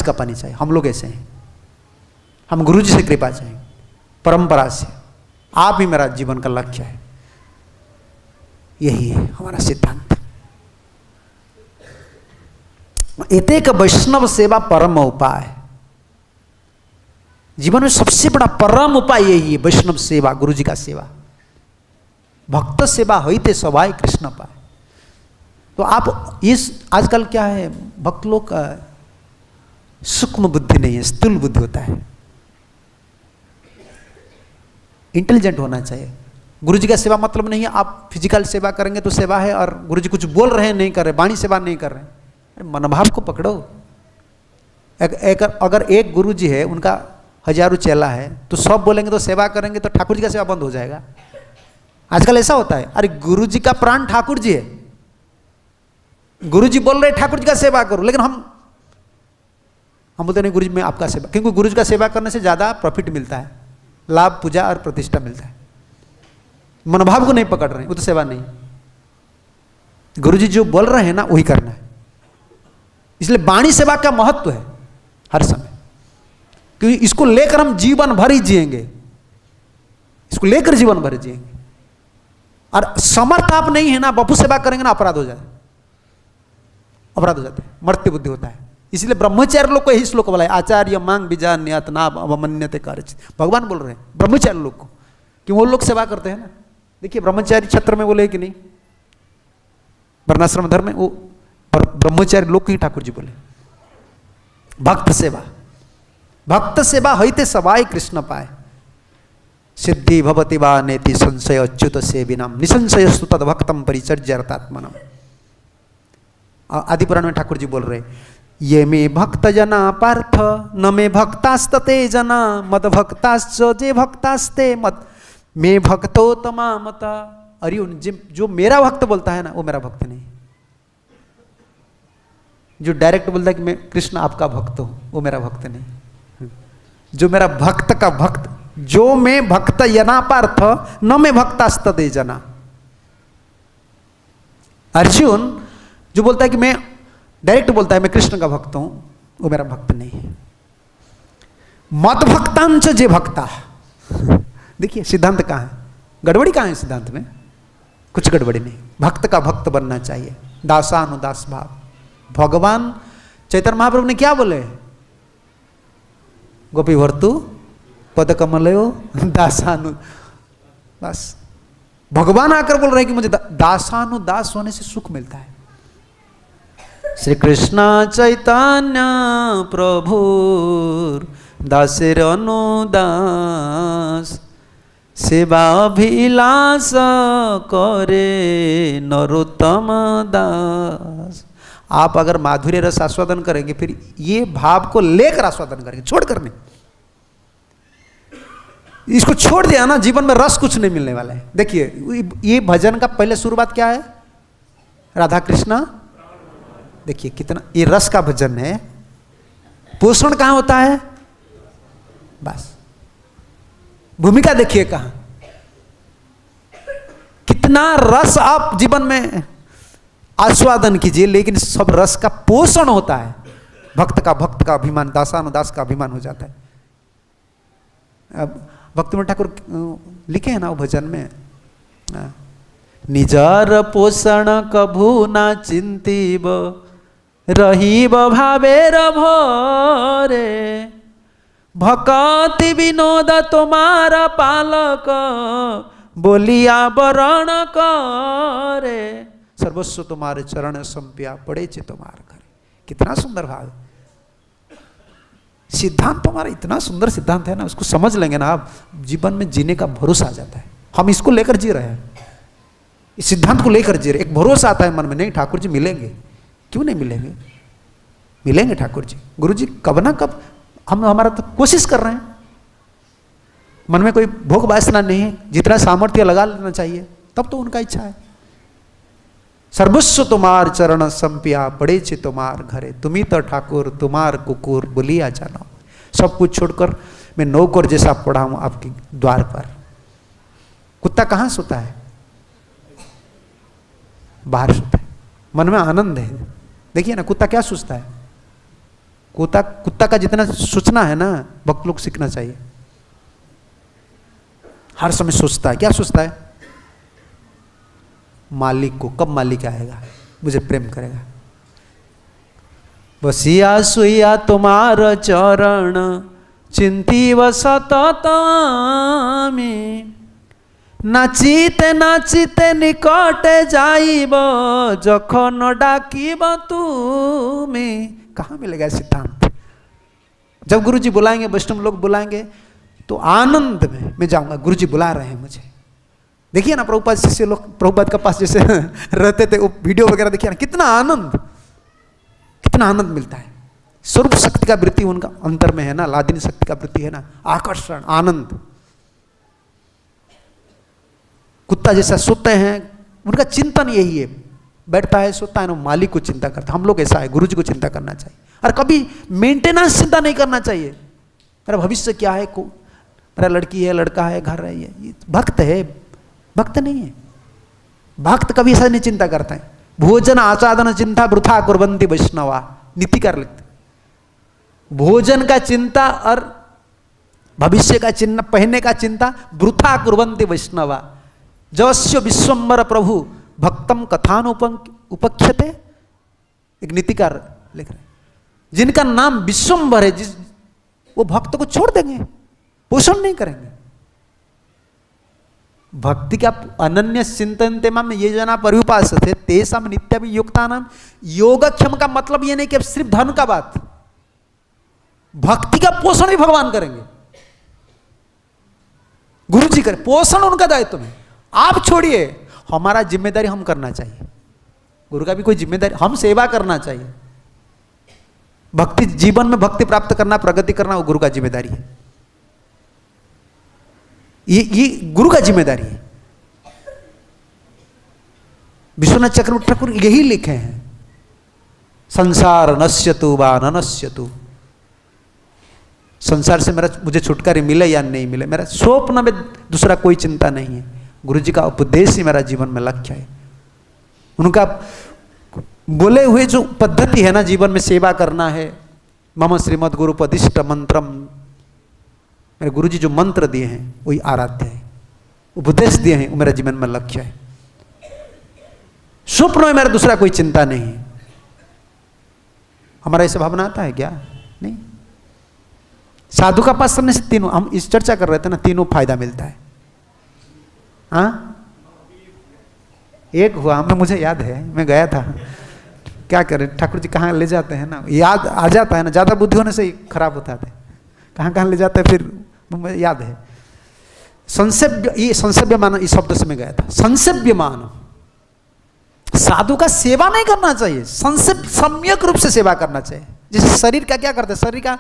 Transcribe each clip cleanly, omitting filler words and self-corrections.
बारिश का पानी चाहिए। हम लोग ऐसे हैं, हम गुरु जी से कृपा चाहिए, परंपरा से। आप ही मेरा जीवन का लक्ष्य है, यही है हमारा सिद्धांत। एतेक वैष्णव सेवा परम उपाय। जीवन में सबसे बड़ा परम उपाय यही है, वैष्णव सेवा, गुरु जी का सेवा। भक्त सेवा होते सवाई कृष्ण पाए। तो आप इस आजकल क्या है, भक्त लोग का सूक्ष्म बुद्धि नहीं है, स्थूल बुद्धि होता है। इंटेलिजेंट होना चाहिए। गुरु जी का सेवा मतलब नहीं है आप फिजिकल सेवा करेंगे तो सेवा है, और गुरु जी कुछ बोल रहे हैं नहीं कर रहे, वाणी सेवा नहीं कर रहे हैं। मनोभाव को पकड़ो। अगर एक गुरु जी है, उनका हजारों चेला है, तो सब बोलेंगे तो सेवा करेंगे तो ठाकुर जी का सेवा बंद हो जाएगा। आजकल ऐसा होता है, अरे गुरु जी का प्राण ठाकुर जी है, गुरु जी बोल रहे ठाकुर जी का सेवा करो, लेकिन हम बोलते नहीं गुरु जी मैं आपका सेवा, क्योंकि गुरु जी का सेवा करने से ज़्यादा प्रॉफिट मिलता है, लाभ, पूजा और प्रतिष्ठा मिलता है। मनोभाव को नहीं पकड़ रहे हैं, वो तो सेवा नहीं। गुरु जी जो बोल रहे हैं ना वही करना है। इसलिए वाणी सेवा का महत्व है हर समय, क्योंकि इसको लेकर हम जीवन भर ही जिएंगे, इसको लेकर जीवन भर जिएंगे। और समर्थ आप नहीं है ना, बपू सेवा करेंगे ना, अपराध हो जाए, अपराध हो जाते हैं, मर्त्य बुद्धि होता है। इसलिए ब्रह्मचार्य लोग को यही श्लोक बोला है, आचार्य मांग बीजान न्यातना अवमन्यते कार्य। भगवान बोल रहे हैं ब्रह्मचार्य लोग को, कि वो लोग सेवा करते हैं ना। देखिए ब्रह्मचारी छत्र में बोले कि नहीं, वर्णाश्रम धर्म में वो ब्रह्मचारी लोग ही ठाकुर जी बोले। भक्त सेवा, भक्त सेवा होते सवाई कृष्ण पाए। सिद्धि भवति वा नेति संशय अच्युत सेविनाम निसंशयस्तु तद भक्तम परिचर्यात्मनम। आदि पुराण में ठाकुर जी बोल रहे, ये मे भक्त जना पार्थ न मे भक्तास्तते जना मद भक्ताश्च जे भक्तास्ते मद मे भक्तोत्तमा मता। अरे जो मेरा भक्त बोलता है ना वो मेरा भक्त नहीं, जो डायरेक्ट बोलता है कि मैं कृष्ण आपका भक्त हूं वो मेरा भक्त नहीं। जो मेरा भक्त का भक्त, जो मैं भक्त जना पार्थ न मैं भक्तास्तते जना। अर्जुन जो बोलता है कि मैं डायरेक्ट बोलता है मैं कृष्ण का भक्त हूं, वो मेरा भक्त नहीं है। मत भक्तांच जे भक्ता। देखिए सिद्धांत कहाँ है, गड़बड़ी कहाँ है सिद्धांत में? कुछ गड़बड़ी नहीं। भक्त का भक्त बनना चाहिए, दासानुदास भाव। भगवान चैतन्य महाप्रभु ने क्या बोले, गोपी भर्तु पद कमलयो दासानु। बस भगवान आकर बोल रहे हैं कि मुझे दासानुदास होने से सुख मिलता है। श्री कृष्ण चैतन्य प्रभु दासेर अनुदास सेवा अभिलाष करे नरोत्तम दास। आप अगर माधुर्य रस आस्वादन करेंगे, फिर ये भाव को लेकर आस्वादन करेंगे, छोड़कर नहीं। इसको छोड़ दिया ना, जीवन में रस कुछ नहीं मिलने वाला है। देखिए ये भजन का पहले शुरुआत क्या है, राधा कृष्ण। देखिए कितना ये रस का भजन है। पोषण कहाँ होता है, बस भूमिका देखिए कहाँ। कितना रस आप जीवन में आस्वादन कीजिए, लेकिन सब रस का पोषण होता है। भक्त का अभिमान, दासानुदास का अभिमान हो जाता है। अब भक्तिविनोद ठाकुर लिखे हैं ना वो भजन में, निजार पोषण कभू ना चिंतीब रहीब भावेर भरे भक्ति विनोद तुम्हारा पालक बोलिया वरण करे सर्वस्व तुम्हारे चरण संपिया पड़े चे तुम्हारे घरे। कितना सुंदर भाव है। सिद्धांत हमारा इतना सुंदर सिद्धांत है ना, उसको समझ लेंगे ना आप, जीवन में जीने का भरोसा आ जाता है। हम इसको लेकर जी रहे हैं, इस सिद्धांत को लेकर जी रहे। एक भरोसा आता है मन में, नहीं ठाकुर जी मिलेंगे, क्यों नहीं मिलेंगे, मिलेंगे ठाकुर जी। गुरु जी कब ना कब, हम हमारा तो कोशिश कर रहे हैं। मन में कोई भोग वासना नहीं है, जितना सामर्थ्य लगा लेना चाहिए, तब तो उनका इच्छा है। सर्वस्व तुम्हार चरण संपिया पड़े चे तुम्हार घरे तुम्ही तो ठाकुर तुम्हार कुकुर बोलिया जानो। सब कुछ छोड़कर मैं नौकर जैसा पड़ा हूं आपके द्वार पर। कुत्ता कहां सोता है, बाहर सोता है। मन में आनंद है। देखिए ना कुत्ता क्या सोचता है, कुत्ता का जितना सोचना है ना, भक्त लोग सीखना चाहिए। हर समय सोचता है, क्या सोचता है? मालिक को, कब मालिक आएगा, मुझे प्रेम करेगा। बसिया सुइया तुम्हार चरण, चिंती व सतत में, नाचिते नाचिते निकटे जाइब, जखन डाकिब तुम्हें। कहाँ मिलेगा सिद्धांत? जब गुरुजी बुलाएंगे, वैष्णव लोग बुलाएंगे, तो आनंद में मैं जाऊंगा। गुरुजी बुला रहे हैं मुझे। देखिए ना, प्रभुपाद शिष्य लोग प्रभुपाद के पास जैसे रहते थे, वो वीडियो वगैरह देखिए ना, कितना आनंद, कितना आनंद मिलता है। स्वरूप शक्ति का वृत्ति उनका अंतर में है ना, लादिनी शक्ति का वृत्ति है ना, आकर्षण, आनंद। कुत्ता जैसा सोते हैं, उनका चिंतन यही है, बैठता है, सोता है ना, मालिक को चिंता करता है। हम लोग ऐसा है, गुरु जी को चिंता करना चाहिए, और कभी मेंटेनेंस चिंता नहीं करना चाहिए। मेरा भविष्य क्या है, मेरा लड़की है, लड़का है, घर है, ये भक्त है, भक्त नहीं है। भक्त कभी ऐसा नहीं चिंता करता है। भोजन आचादन चिंता वृथा कुर्वन्ति वैष्णवा, नीतिकार लिखते। भोजन का चिंता और भविष्य का चिन्ह, पहनने का चिंता वृथा कुर्वन्ति वैष्णवा। जवस्य विश्वम्बर प्रभु भक्तम कथानुपक्षते, एक नीतिकार लिख रहे हैं। जिनका नाम विश्वम्बर है, वो भक्त को छोड़ देंगे, पोषण नहीं करेंगे। भक्ति का अनन्य चिंतन में ये जना पर्युपास थे तेसाम नित्याभियुक्ता नाम। योगक्षम का मतलब ये नहीं कि सिर्फ धन का बात, भक्ति का पोषण भी भगवान करेंगे, गुरु जी करें। पोषण उनका दायित्व में, आप छोड़िए, हमारा जिम्मेदारी हम करना चाहिए। गुरु का भी कोई जिम्मेदारी, हम सेवा करना चाहिए। भक्ति जीवन में भक्ति प्राप्त करना, प्रगति करना, वो गुरु का जिम्मेदारी है। ये गुरु का जिम्मेदारी है। विश्वनाथ चक्रवर्ती ठाकुर यही लिखे हैं, संसार नश्यतु वा न नश्यतु। संसार से मुझे छुटकारा मिले या नहीं मिले, मेरा स्वप्न में दूसरा कोई चिंता नहीं है। गुरु जी का उपदेश ही मेरा जीवन में लक्ष्य है। उनका बोले हुए जो पद्धति है ना, जीवन में सेवा करना है। मम श्रीमद गुरुपदिष्ट मंत्रम, मेरे गुरु जी जो मंत्र दिए हैं वही आराध्य है, उपदेश दिए हैं, वो मेरा जीवन में लक्ष्य है। स्वप्न में मेरा दूसरा कोई चिंता नहीं है। हमारा ऐसा भावना आता है क्या? नहीं। साधु का पास करने से तीनों, हम इस चर्चा कर रहे थे ना, तीनों फायदा मिलता है। हाँ, एक हुआ हमें, मुझे याद है, मैं गया था, क्या करें, ठाकुर जी कहाँ ले जाते हैं ना, याद आ जाता है ना, ज़्यादा बुद्धि होने से ही खराब होता है, कहाँ कहाँ ले जाते हैं, फिर मुझे याद है। संसेव्य, ये संसेव्य मान, इस शब्द से मैं गया था। संसेव्य मान, साधु का सेवा नहीं करना चाहिए, सम्यक रूप से सेवा करना चाहिए। जैसे शरीर का क्या करते हैं, शरीर का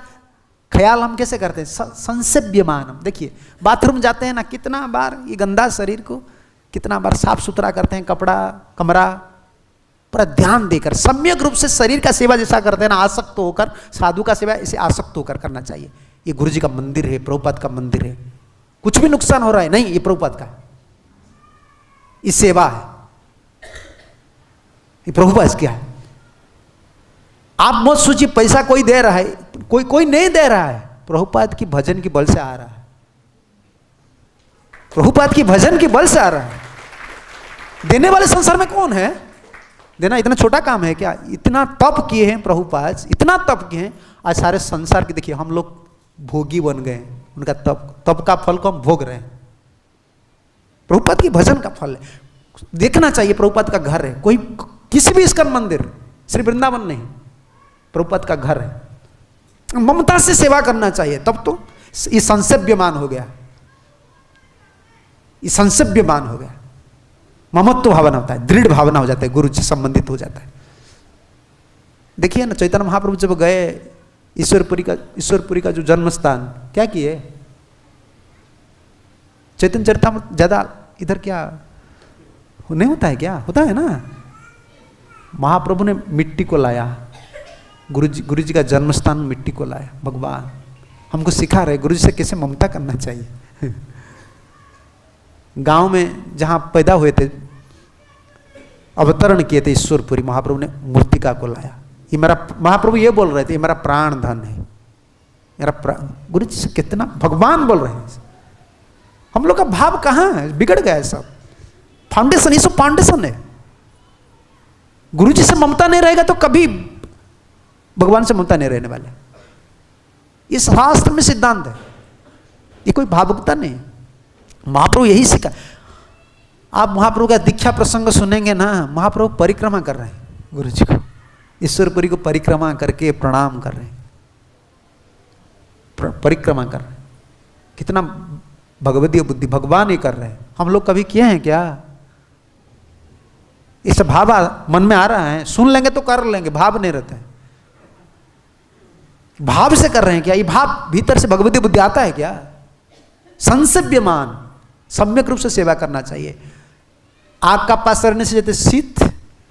ख्याल हम कैसे करते हैं, संसेव्य मान। देखिए बाथरूम जाते हैं ना, कितना बार ये गंदा शरीर को कितना बार साफ सुथरा करते हैं, कपड़ा कमरा पूरा ध्यान देकर सम्यक रूप से शरीर का सेवा जैसा करते हैं ना, आसक्त होकर, साधु का सेवा इसे आसक्त होकर करना चाहिए। ये गुरु जी का मंदिर है, प्रभुपाद का मंदिर है, कुछ भी नुकसान हो रहा है नहीं, ये प्रभुपाद का, ये सेवा है, ये प्रभुपाद क्या है। आप मत सोचिए पैसा कोई दे रहा है, कोई नहीं दे रहा है, प्रभुपाद की भजन की बल से आ रहा है, प्रभुपाद की भजन की बल से आ रहा है। देने वाले संसार में कौन है? देना इतना छोटा काम है क्या? इतना तप किए हैं प्रभुपाद, इतना तप किए हैं, आज सारे संसार की देखिए हम लोग भोगी बन गए, उनका तप का फल को हम भोग रहे हैं। प्रभुपाद की भजन का फल है, देखना चाहिए। प्रभुपाद का घर है, कोई किसी भी इसका मंदिर, श्री वृंदावन नहीं, प्रभुपाद का घर है। ममता से सेवा करना चाहिए, तब तो ये संसेव्यमान हो गया, ये संसेव्यमान हो गया। ममत्व भावना होता है, दृढ़ भावना हो जाता है, गुरु से संबंधित हो जाता है। देखिए ना, चैतन्य महाप्रभु जब गए ईश्वरपुरी का जो जन्म स्थान, क्या किए? चैतन्य चरितामृत ज्यादा इधर क्या नहीं होता है, क्या होता है ना, महाप्रभु ने मिट्टी को लाया, गुरु जी का जन्म स्थान मिट्टी को लाया। भगवान हमको सिखा रहे गुरु जी से कैसे ममता करना चाहिए। गांव में जहां पैदा हुए थे, अवतरण किए थे ईश्वरपुरी, महाप्रभु ने मूर्तिका को लाया। ये मेरा, महाप्रभु ये बोल रहे थे, ये मेरा प्राण धन है, मेरा गुरु जी से कितना भगवान बोल रहे हैं। हम लोग का भाव कहाँ है, बिगड़ गया है सब। फाउंडेशन, ये सब फाउंडेशन है। गुरु जी से ममता नहीं रहेगा तो कभी भगवान से ममता नहीं रहने वाले। ये शास्त्र में सिद्धांत है, ये कोई भावुकता नहीं। महाप्रभु यही सिखा। आप महाप्रभु का दीक्षा प्रसंग सुनेंगे ना, महाप्रभु परिक्रमा कर रहे हैं गुरु जी को, ईश्वरपुरी को परिक्रमा करके प्रणाम कर रहे हैं, परिक्रमा कर रहे हैं। कितना भगवदीय बुद्धि, भगवान ही कर रहे हैं। हम लोग कभी किए हैं क्या? इस भाव मन में आ रहा है, सुन लेंगे तो कर लेंगे, भाव नहीं रहता है। भाव से कर रहे हैं क्या? ये भाव भीतर से भगवदीय बुद्धि आता है क्या? संसेव्यमान, सम्यक रूप से सेवा करना चाहिए। आग का पास रहने से जैसे शीत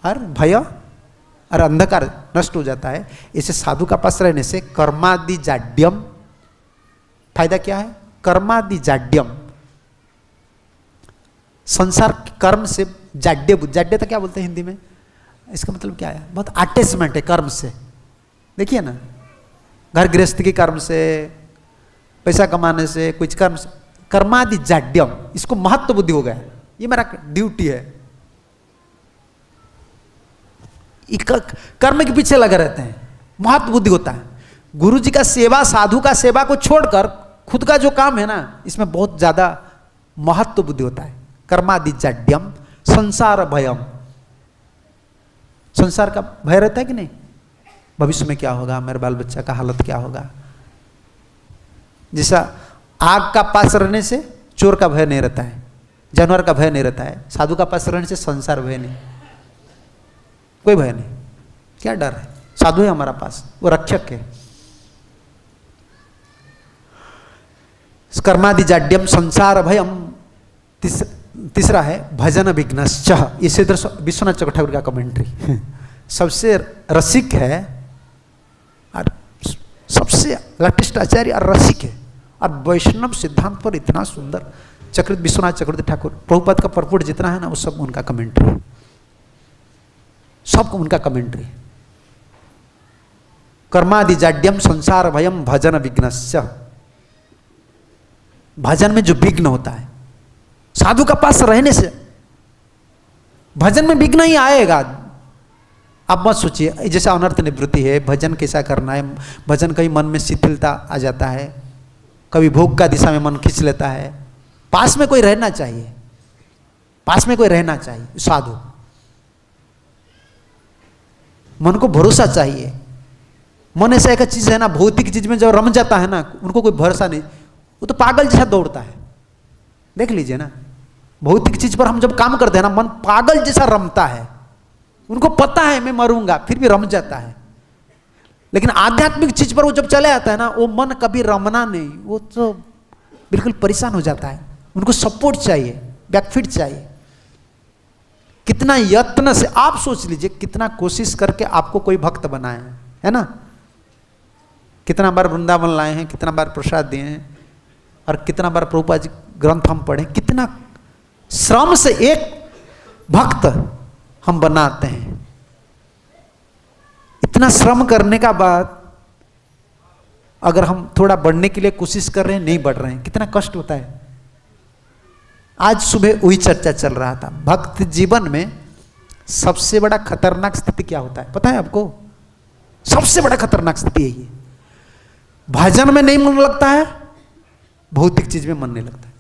और भय और अंधकार नष्ट हो जाता है, इसे साधु का पास रहने से कर्मादि जाड्यम, फायदा क्या है? कर्मादि जाड्यम, संसार कर्म से जाड्य, जाड्यता क्या बोलते हैं हिंदी में? इसका मतलब क्या है? बहुत अटैचमेंट है कर्म से। देखिए ना, घर गृहस्थी के कर्म से, पैसा कमाने से, कुछ कर्म से, कर्मादि जाड्यम, इसको महत्व बुद्धि हो गया, ये मेरा ड्यूटी है। कर्म के पीछे लगे रहते हैं, महत्व बुद्धि होता है। गुरु जी का सेवा, साधु का सेवा को छोड़कर खुद का जो काम है ना, इसमें बहुत ज्यादा महत्व बुद्धि होता है। कर्मादि जाड्यम, संसार भयम, संसार का भय रहता है कि नहीं? भविष्य में क्या होगा, मेरे बाल बच्चा का हालत क्या होगा। जैसा आग का पास रहने से चोर का भय नहीं रहता है, जानवर का भय नहीं रहता है, साधु का पास रहने से संसार भय नहीं, कोई भय नहीं। क्या डर है? साधु है हमारा पास, वो रक्षक है। कर्मादि जाड्यम संसार भयम। तीसरा है भजन विघ्नश्च। इसे विश्वनाथ चक्रवर्ती ठाकुर का कमेंट्री सबसे रसिक है और सबसे लटिस्ट आचार्य और रसिक है, और वैष्णव सिद्धांत पर इतना सुंदर चक्रवर्ती विश्वनाथ चक्रवर्ती ठाकुर, प्रभुपाद का परपुट जितना है ना, वो सब उनका कमेंट्री, सब उनका कमेंट्री। कर्मादि जाड्यम संसार भयम भजन विघ्नश्च। भजन में जो विघ्न होता है, साधु का पास रहने से भजन में विघ्न ही आएगा। आप मत सोचिए जैसा अनर्थ निवृत्ति है, भजन कैसा करना है, भजन कहीं मन में शिथिलता आ जाता है, कभी भोग का दिशा में मन खींच लेता है। पास में कोई रहना चाहिए, पास में कोई रहना चाहिए साधु। मन को भरोसा चाहिए। मन ऐसा एक चीज है ना, भौतिक चीज में जब रम जाता है ना, उनको कोई भरोसा नहीं, वो तो पागल जैसा दौड़ता है। देख लीजिए ना, भौतिक चीज पर हम जब काम करते हैं ना, मन पागल जैसा रमता है। उनको पता है मैं मरूंगा, फिर भी रम जाता है। लेकिन आध्यात्मिक चीज पर वो जब चले आता है ना, वो मन कभी रमना नहीं, वो तो बिल्कुल परेशान हो जाता है। उनको सपोर्ट चाहिए, बैकफिट चाहिए। कितना यत्न से आप सोच लीजिए, कितना कोशिश करके आपको कोई भक्त बनाए है ना। कितना बार वृंदावन लाए हैं, कितना बार प्रसाद दिए हैं, और कितना बार प्रभुपाद जी ग्रंथ हम पढ़े, कितना श्रम से एक भक्त हम बनाते हैं। इतना श्रम करने का बाद अगर हम थोड़ा बढ़ने के लिए कोशिश कर रहे हैं, नहीं बढ़ रहे हैं, कितना कष्ट होता है। आज सुबह वही चर्चा चल रहा था, भक्त जीवन में सबसे बड़ा खतरनाक स्थिति क्या होता है पता है आपको? सबसे बड़ा खतरनाक स्थिति यही है, भजन में नहीं मन लगता है, भौतिक चीज में मन नहीं लगता है।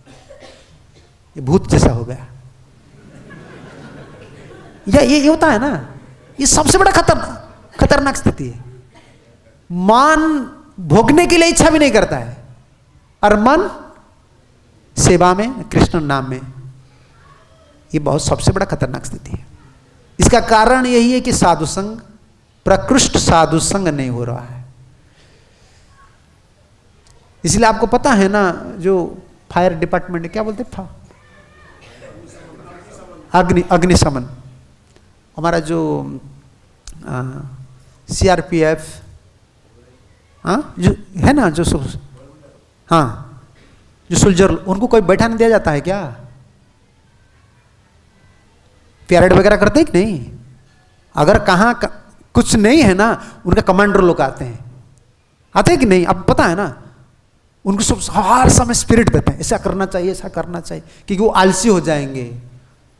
ये भूत जैसा हो गया, या ये होता है ना, ये सबसे बड़ा खतरनाक स्थिति है। मन भोगने के लिए इच्छा भी नहीं करता है, और मन सेवा में, कृष्ण नाम में, ये बहुत सबसे बड़ा खतरनाक स्थिति है। इसका कारण यही है कि साधु संग, प्रकृष्ट साधु संग नहीं हो रहा है। इसलिए आपको पता है ना, जो फायर डिपार्टमेंट क्या बोलते हैं, अग्निशमन, हमारा जो CRPF, हाँ जो है ना, जो सब, हाँ जो सोल्जर, उनको कोई बैठा नहीं दिया जाता है क्या? पैरेड वगैरह करते हैं कि नहीं? अगर कहाँ कुछ कुछ नहीं है ना, उनका कमांडर लोग आते हैं कि नहीं? अब पता है ना, उनको सब हर समय स्पिरिट देते हैं, ऐसा करना चाहिए, ऐसा करना चाहिए, क्योंकि वो आलसी हो जाएंगे।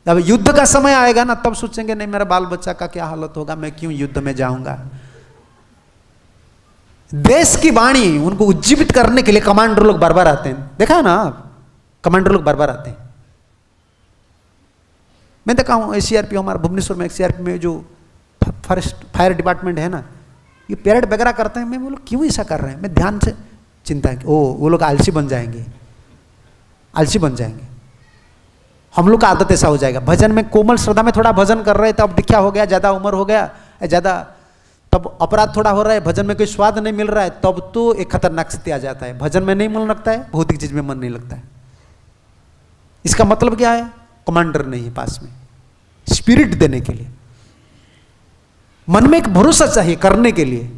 जब युद्ध का समय आएगा ना, तब सोचेंगे नहीं मेरा बाल बच्चा का क्या हालत होगा, मैं क्यों युद्ध में जाऊंगा। देश की वाणी उनको उज्जीवित करने के लिए कमांडर लोग बार बार आते हैं। देखा है ना आप, कमांडर लोग बार बार आते हैं। मैं देखा हूँ सीआरपी, हमारा भुवनेश्वर में सीआरपी में जो फॉरेस्ट फायर डिपार्टमेंट है ना, ये पेरेड वगैरह करते हैं। मैं बोलो क्यों ऐसा कर रहे हैं, मैं ध्यान से चिंता की, वो लोग आलसी बन जाएंगे, आलसी बन जाएंगे। हम लोग का आदत ऐसा हो जाएगा। भजन में कोमल श्रद्धा में थोड़ा भजन कर रहे थे, अब क्या हो गया, ज़्यादा उम्र हो गया, ज़्यादा तब अपराध थोड़ा हो रहा है, भजन में कोई स्वाद नहीं मिल रहा है, तब तो एक खतरनाक स्थिति आ जाता है। भजन में नहीं मन लगता है, भौतिक चीज में मन नहीं लगता है। इसका मतलब क्या है? कमांडर नहीं है पास में स्पिरिट देने के लिए, मन में एक भरोसा चाहिए करने के लिए,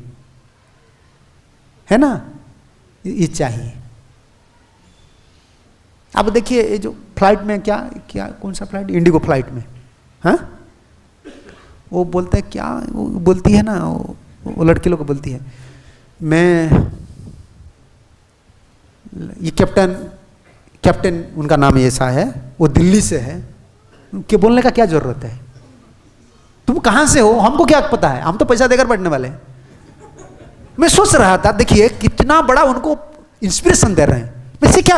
है ना, ये चाहिए। अब देखिए ये जो फ्लाइट में क्या क्या कौन सा फ्लाइट, इंडिगो फ्लाइट में, हाँ वो बोलता है क्या, वो बोलती है ना, वो लड़की लोग को बोलती है, मैं ये कैप्टन उनका नाम ऐसा है, वो दिल्ली से है, कि बोलने का क्या जरूरत है, तुम कहाँ से हो, हमको क्या पता है, हम तो पैसा देकर बैठने वाले हैं। मैं सोच रहा था, देखिए कितना बड़ा उनको इंस्पिरेशन दे रहे हैं। वैसे क्या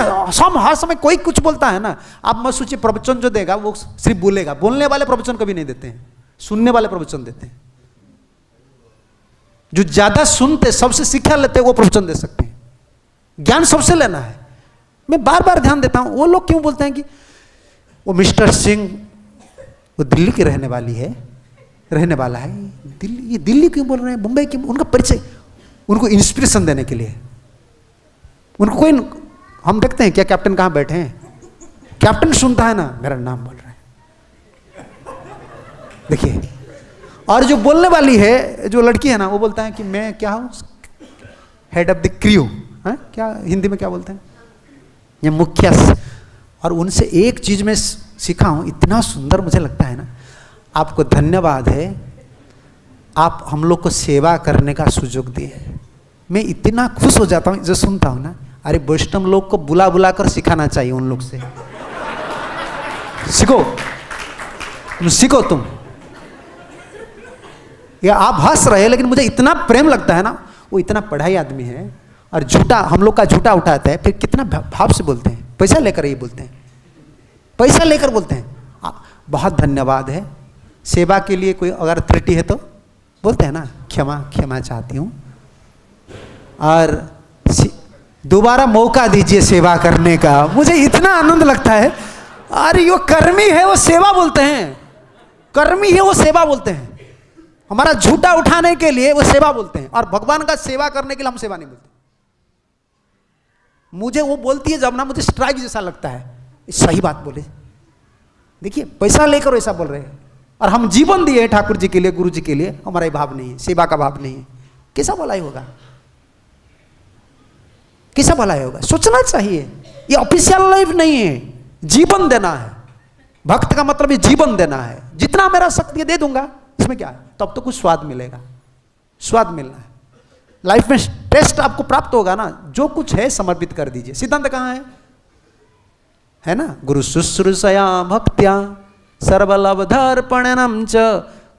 हर समय कोई कुछ बोलता है ना, आप मत सोचिए प्रवचन जो देगा वो सिर्फ बोलेगा, बोलने वाले प्रवचन कभी नहीं देते हैं, सुनने वाले प्रवचन देते हैं। जो ज्यादा सुनते, सबसे शिक्षा लेते वो प्रवचन दे सकते हैं, ज्ञान सबसे लेना है। मैं बार बार ध्यान देता हूं, वो लोग क्यों बोलते हैं कि वो मिस्टर सिंह वो दिल्ली की रहने वाला है, दिल्ली, ये दिल्ली क्यों बोल रहे हैं, मुंबई क्यों, उनका परिचय, उनको इंस्पिरेशन देने के लिए। उनको कोई, हम देखते हैं क्या कैप्टन कहां बैठे हैं, कैप्टन सुनता है ना मेरा नाम बोल रहा है, देखिए। और जो बोलने वाली है, जो लड़की है ना, वो बोलता है कि मैं क्या हूं, हेड ऑफ द क्रू, है क्या हिंदी में क्या बोलते हैं, ये मुखिया। और उनसे एक चीज में सीखा हूं, इतना सुंदर मुझे लगता है ना, आपको धन्यवाद है, आप हम लोग को सेवा करने का सुयोग दिए। मैं इतना खुश हो जाता हूं जो सुनता हूं ना, अरे वैष्णव लोग को बुला बुला कर सिखाना चाहिए, उन लोग से सीखो तुम। या आप हंस रहे, लेकिन मुझे इतना प्रेम लगता है ना, वो इतना पढ़ाई आदमी है और झूठा, हम लोग का झूठा उठाता है, फिर कितना भाव से बोलते हैं, पैसा लेकर ही बोलते हैं, पैसा लेकर बोलते हैं। बहुत धन्यवाद है, सेवा के लिए कोई अगर त्रुटि है तो बोलते हैं ना, क्षमा चाहती हूँ, और दोबारा मौका दीजिए सेवा करने का। मुझे इतना आनंद लगता है, अरे वो कर्मी है वो सेवा बोलते हैं, कर्मी है वो सेवा बोलते हैं, हमारा झूठा उठाने के लिए वो सेवा बोलते हैं, और भगवान का सेवा करने के लिए हम सेवा नहीं बोलते। मुझे वो बोलती है जब ना, मुझे स्ट्राइक जैसा लगता है, सही बात बोले, देखिए पैसा लेकर ऐसा बोल रहे हैं, और हम जीवन दिए ठाकुर जी के लिए, गुरु जी के लिए, हमारा भाव नहीं है, सेवा का भाव नहीं है, कैसा भलाई होगा, कैसा भलाई होगा, सोचना चाहिए। ये ऑफिशियल लाइफ नहीं है, जीवन देना है। भक्त का मतलब ये जीवन देना है, जितना मेरा शक्ति दे दूंगा, इसमें क्या है, तब तो कुछ स्वाद मिलेगा, स्वाद मिलना है लाइफ में, टेस्ट आपको प्राप्त होगा ना, जो कुछ है समर्पित कर दीजिए। सिद्धांत कहाँ है ना, गुरु शुश्रूषया भक्त्या सर्वलब्धार्पणम च,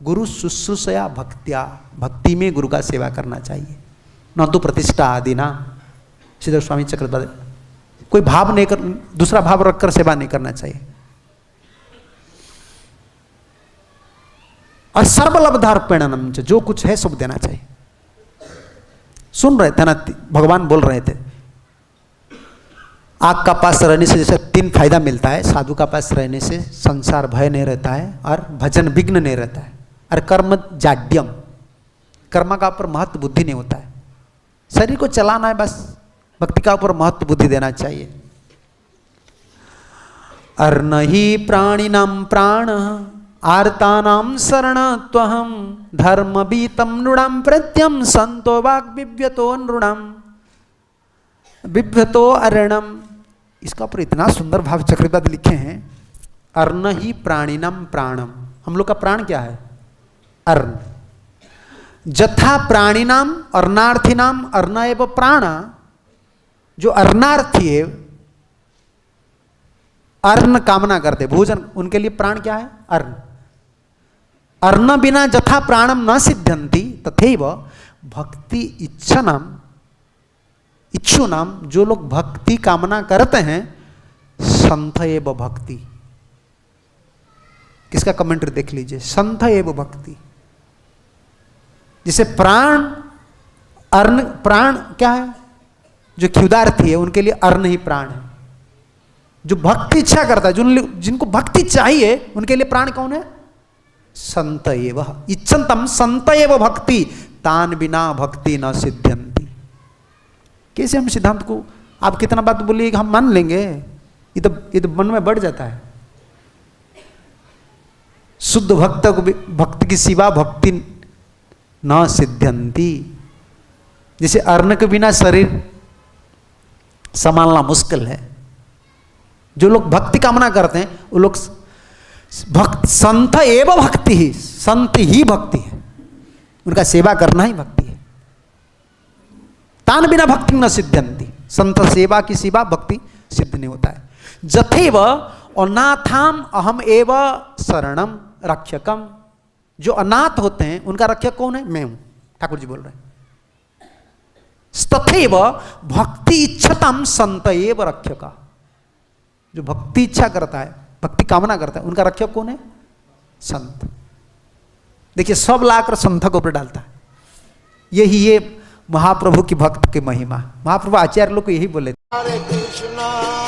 गुरु शुश्रूषया भक्त्या, भक्ति में गुरु का सेवा करना चाहिए, न तो प्रतिष्ठा आदि ना। श्रीधर स्वामी चक्रवर्ती, कोई भाव नहीं कर, दूसरा भाव रखकर सेवा नहीं करना चाहिए। और सर्वलब्धार्पणम च, जो कुछ है सब देना चाहिए। सुन रहे थे ना, भगवान बोल रहे थे, आग का पास रहने से जैसे 3 फायदा मिलता है, साधु का पास रहने से संसार भय नहीं रहता है, और भजन विघ्न नहीं रहता है, और कर्म जाड्यम, कर्म का ऊपर महत्व बुद्धि नहीं होता है, शरीर को चलाना है बस, भक्ति का ऊपर महत्व बुद्धि देना चाहिए। अर्नहि प्राणिनां प्राण आर्तानां शरणत्वहं, धर्म बीतम नृणां प्रत्यम, संतो वाक् बिभ्यतो नृणां बिभ्यतो अरणम। इसका ऊपर इतना सुंदर भाव चक्रवर्ती लिखे हैं, अर्न ही प्राणिनम प्राणम, हम लोग का प्राण क्या है, अर्ण, जथा प्राणिनाम अर्णार्थिनाम अर्ण एव प्राण, जो अर्णार्थी है, अर्ण कामना करते, भोजन, उनके लिए प्राण क्या है? अर्ण। अर्ण बिना जथा प्राणम न सिद्ध्यन्ति तथैव भक्ति इच्छनम, इच्छु नाम, जो लोग भक्ति कामना करते हैं, संत एव भक्ति। किसका कमेंट्री देख लीजिए, संत एव भक्ति। जिसे प्राण, अर्ण, प्राण क्या है? जो क्षुधार्थी है उनके लिए अर्ण ही प्राण है। जो भक्ति इच्छा करता है, जिनको भक्ति चाहिए, उनके लिए प्राण कौन है? संत एव। इच्छन्तम संत एव भक्ति, तान बिना भक्ति न सिद्ध्यन्ति। कैसे हम सिद्धांत को, आप कितना बात बोलिएगा हम मान लेंगे, ये तो मन में बढ़ जाता है। शुद्ध भक्त को, भक्त की सिवा भक्ति न सिद्ध्यन्ति। जैसे अर्ण के बिना शरीर संभालना मुश्किल है। जो लोग भक्ति कामना करते हैं वो लोग भक्त, संत एवं भक्ति ही, संत ही भक्ति है, उनका सेवा करना ही भक्ति है। तान बिना भक्ति न सिद्ध्यन्ति, संत सेवा की सिवा भक्ति सिद्ध नहीं होता है। जथैव अनाथाम अहम एव शरणम रक्षकम, जो अनाथ होते हैं उनका रक्षक कौन है? मैं हूं, ठाकुर जी बोल रहे हैं। तथैव भक्ति इच्छतम संत एव रक्षक, जो भक्ति इच्छा करता है, भक्ति कामना करता है, उनका रक्षक कौन है? संत। देखिए सब लाकर संत को ऊपर डालता है। यही ये महाप्रभु की भक्त की महिमा। महाप्रभु आचार्य लोग को यही बोले, हरे कृष्णा